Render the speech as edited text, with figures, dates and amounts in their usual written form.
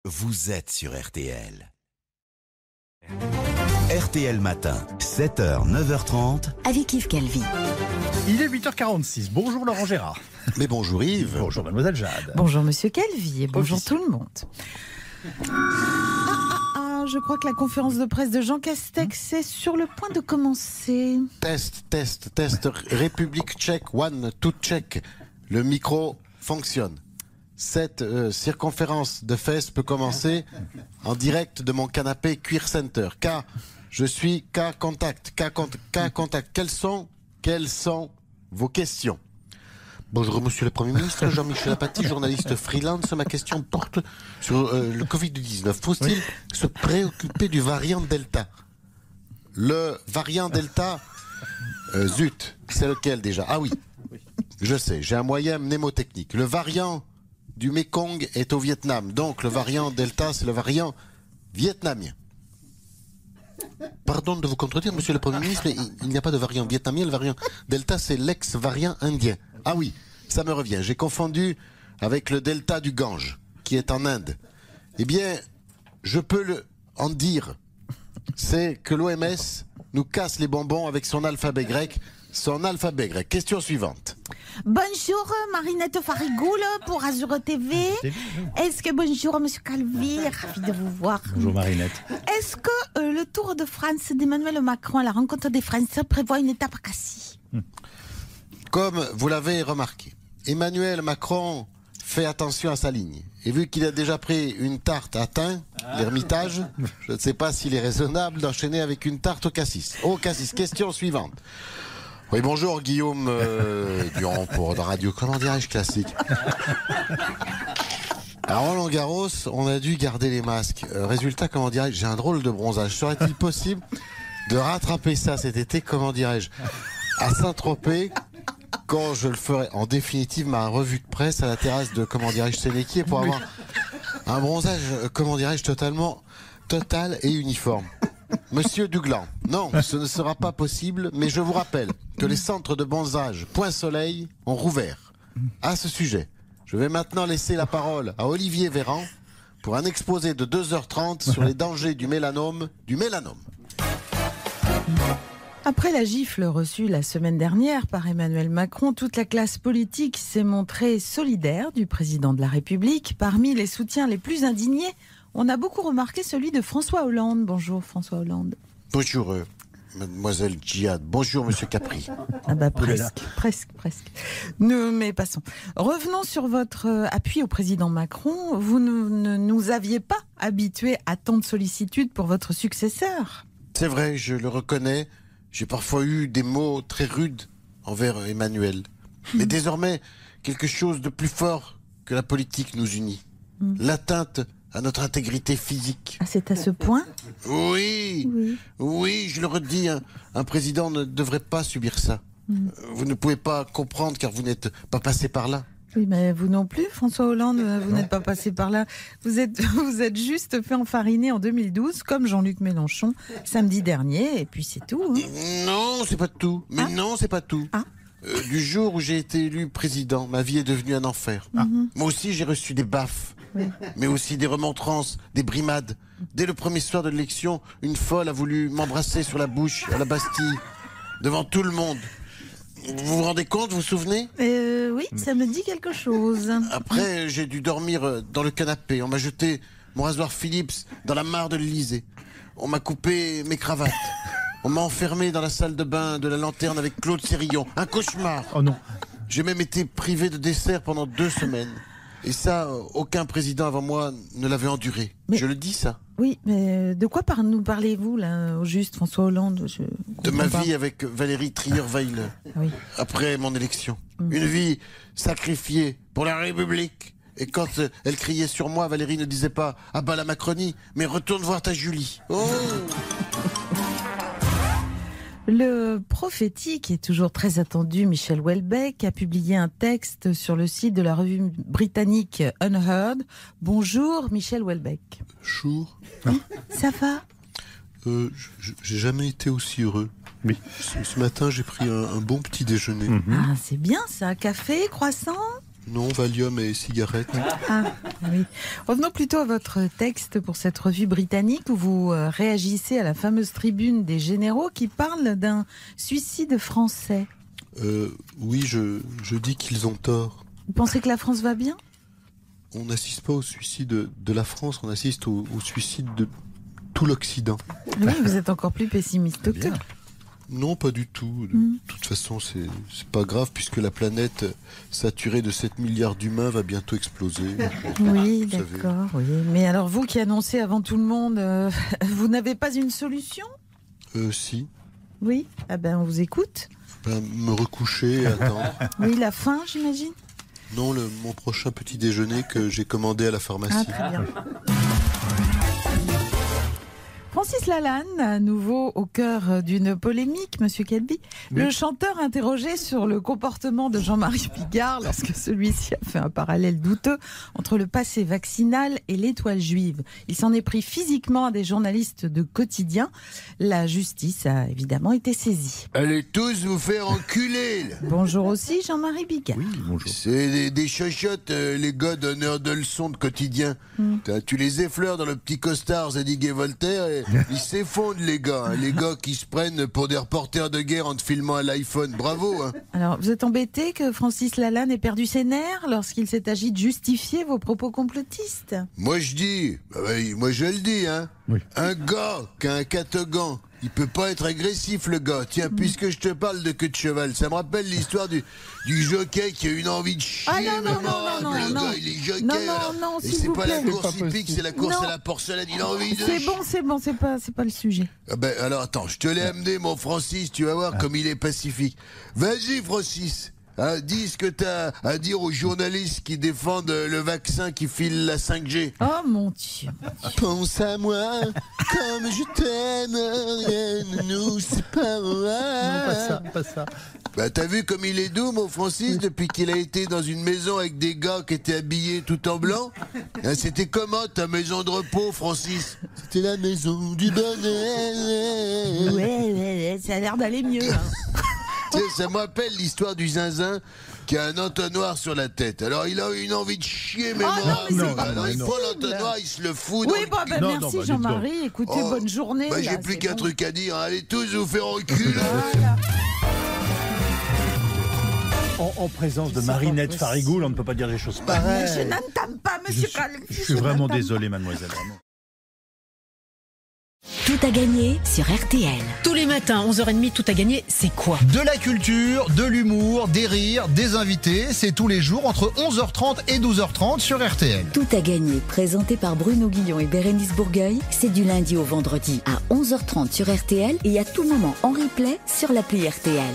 Vous êtes sur RTL. RTL Matin, 7h, 9h30. Avec Yves Calvi. Il est 8h46. Bonjour Laurent Gérard. Mais bonjour Yves. Bonjour Mademoiselle Jade. Bonjour Monsieur Calvi et bonjour tout le monde. Je crois que la conférence de presse de Jean Castex est sur le point de commencer. Test. République tchèque, one, tout tchèque. Le micro fonctionne. Cette circonférence de fesses peut commencer en direct de mon canapé Cuir Center. Car je suis K contact. Quelles sont vos questions? Bonjour Monsieur le Premier ministre, Jean-Michel Apathy, journaliste freelance. Ma question porte sur le Covid-19. Faut-il se préoccuper du variant Delta? Le variant Delta, zut, c'est lequel déjà? Ah oui, je sais, j'ai un moyen mnémotechnique. Le variant du Mekong est au Vietnam, donc le variant Delta, c'est le variant vietnamien. Pardon de vous contredire, Monsieur le Premier ministre, mais il n'y a pas de variant vietnamien. Le variant Delta, c'est l'ex-variant indien. Ah oui, ça me revient. J'ai confondu avec le Delta du Gange, qui est en Inde. Eh bien, je peux en dire, c'est que l'OMS nous casse les bonbons avec son alphabet grec. Question suivante. Bonjour Marinette Farigoule pour Azure TV. Est-ce que bonjour Monsieur Calvi, ravi de vous voir. Bonjour Marinette. Est-ce que le Tour de France d'Emmanuel Macron à la rencontre des Français prévoit une étape à Cassis? Comme vous l'avez remarqué, Emmanuel Macron fait attention à sa ligne. Et vu qu'il a déjà pris une tarte à thym, l'Ermitage, je ne sais pas s'il est raisonnable d'enchaîner avec une tarte au cassis. Au cassis, question suivante. Oui, bonjour Guillaume Durand pour la radio, comment dirais-je, classique. À Roland Garros, on a dû garder les masques. Résultat, comment dirais-je, j'ai un drôle de bronzage. Serait-il possible de rattraper ça cet été, comment dirais-je, à Saint-Tropez, quand je le ferai en définitive ma revue de presse à la terrasse de, comment dirais-je, Sénéquier, pour avoir un bronzage, comment dirais-je, total et uniforme. Monsieur Duglan, non, ce ne sera pas possible, mais je vous rappelle que les centres de bronzage Point Soleil ont rouvert. À ce sujet, je vais maintenant laisser la parole à Olivier Véran pour un exposé de 2h30 sur les dangers du mélanome. Après la gifle reçue la semaine dernière par Emmanuel Macron, toute la classe politique s'est montrée solidaire du président de la République. Parmi les soutiens les plus indignés, on a beaucoup remarqué celui de François Hollande. Bonjour François Hollande. Bonjour Mademoiselle Djihad. Bonjour Monsieur Capri. Ah bah presque. Mais passons. Revenons sur votre appui au président Macron. Vous ne nous aviez pas habitués à tant de sollicitude pour votre successeur. C'est vrai, je le reconnais. J'ai parfois eu des mots très rudes envers Emmanuel. Mais désormais, quelque chose de plus fort que la politique nous unit. L'atteinte à notre intégrité physique. Ah, c'est à ce point? Oui, je le redis, un président ne devrait pas subir ça. Vous ne pouvez pas comprendre car vous n'êtes pas passé par là. Oui, mais vous non plus, François Hollande, vous n'êtes pas passé par là. Vous êtes juste fait enfariner en 2012, comme Jean-Luc Mélenchon, samedi dernier, et puis c'est tout. Non, c'est pas tout. Non, c'est pas tout. Du jour où j'ai été élu président, ma vie est devenue un enfer. Moi aussi, j'ai reçu des baffes. Oui. Mais aussi des remontrances, des brimades. Dès le premier soir de l'élection, une folle a voulu m'embrasser sur la bouche à la Bastille, devant tout le monde. Vous vous rendez compte, vous vous souvenez? Oui, ça me dit quelque chose. Après, j'ai dû dormir dans le canapé. On m'a jeté mon rasoir Philips dans la mare de l'Élysée. On m'a coupé mes cravates. On m'a enfermé dans la salle de bain de la Lanterne avec Claude Sérillon. Un cauchemar. Oh non. J'ai même été privé de dessert pendant 2 semaines. Et ça, aucun président avant moi ne l'avait enduré. Mais, je le dis, ça. Oui, mais de quoi nous parlez-vous, là, au juste, François Hollande? De ma vie avec Valérie Trierweiler, après mon élection. Une vie sacrifiée pour la République. Et quand elle criait sur moi, Valérie ne disait pas « Ah bah la Macronie », mais « Retourne voir ta Julie ». Oh. Le prophétique et toujours très attendu Michel Houellebecq a publié un texte sur le site de la revue britannique Unheard. Bonjour Michel Houellebecq. Bonjour. Ça va? J'ai jamais été aussi heureux. Oui. Ce matin, j'ai pris un bon petit déjeuner. Ah, c'est bien ça. Café, croissant? Non, Valium et cigarettes. Ah, oui. Revenons plutôt à votre texte pour cette revue britannique où vous réagissez à la fameuse tribune des généraux qui parle d'un suicide français. Oui, je dis qu'ils ont tort. Vous pensez que la France va bien ? On n'assiste pas au suicide de la France, on assiste au suicide de tout l'Occident. Oui, vous êtes encore plus pessimiste qu'eux. Non, pas du tout. De toute façon, c'est pas grave puisque la planète saturée de 7 milliards d'humains va bientôt exploser. Oui, Vous savez. d'accord. Oui. Mais alors vous qui annoncez avant tout le monde, vous n'avez pas une solution ? Si. Oui ? Ah ben on vous écoute. Me recoucher et attendre. Oui, la faim, j'imagine ? Non, mon prochain petit déjeuner que j'ai commandé à la Ah, pharmacie. très bien. Francis Lalanne, à nouveau au cœur d'une polémique, Monsieur Kelby. Oui. Le chanteur interrogé sur le comportement de Jean-Marie Bigard lorsque celui-ci a fait un parallèle douteux entre le passé vaccinal et l'étoile juive. Il s'en est pris physiquement à des journalistes de quotidien. La justice a évidemment été saisie. Allez tous vous faire enculer là. Bonjour aussi Jean-Marie Bigard. Oui, bonjour. C'est des chochottes, les gars donneurs de leçons de quotidien. Tu les effleures dans le petit costard Zadig et Voltaire et ils s'effondrent les gars. Hein. Les gars qui se prennent pour des reporters de guerre en te filmant à l'iPhone. Bravo hein. Alors, vous êtes embêté que Francis Lalanne ait perdu ses nerfs lorsqu'il s'est agi de justifier vos propos complotistes ? Moi je dis, moi je le dis hein. Oui. Un gars qui a un catogan, il peut pas être agressif le gars. Tiens, puisque je te parle de queue de cheval, ça me rappelle l'histoire du jockey qui a une envie de chier. Ah non, non, mémorable. non, non, Le non. gars, il est jockey. Non, alors. non, Et s'il c'est vous pas plaît. la course C'est pas hippique, c'est la course Non. à la porcelaine. Il a envie de... C'est bon, c'est pas le sujet. Ah ben, alors attends, je te l'ai amené mon Francis, tu vas voir comme il est pacifique. Vas-y Francis, hein, dis ce que t'as à dire aux journalistes qui défendent le vaccin qui file la 5G. Oh mon Dieu. Pense à moi comme je t'aime, rien ne nous sépare. Non, pas ça. Bah t'as vu comme il est doux mon Francis depuis qu'il a été dans une maison avec des gars qui étaient habillés tout en blanc. Hein, c'était comment ta maison de repos Francis? C'était la maison du bonheur. Ouais, ça a l'air d'aller mieux. Hein. Tiens, ça me rappelle l'histoire du zinzin qui a un entonnoir sur la tête. Alors il a une envie de chier mémorable. non, mais c'est Non, pas non, Alors il non. prend l'entonnoir, il se le fout dans Oui, le bah, cul. bah, Non, merci non, bah, Jean-Marie. Écoutez, Oh, bonne journée. Bah, j'ai là, plus c'est qu'un bon. truc à dire. Allez tous vous faire enculer. Voilà. En présence de C'est pas Marinette possible. Farigoul, on ne peut pas dire des choses Mais pareilles. je n'entame pas, monsieur Calvi. Je suis vraiment désolé, mademoiselle. Vraiment. Tout à gagner sur RTL. Tous les matins, 11h30, tout à gagner, c'est quoi? De la culture, de l'humour, des rires, des invités, c'est tous les jours entre 11h30 et 12h30 sur RTL. Tout à gagner, présenté par Bruno Guillon et Bérénice Bourgueil, c'est du lundi au vendredi à 11h30 sur RTL et à tout moment en replay sur l'appli RTL.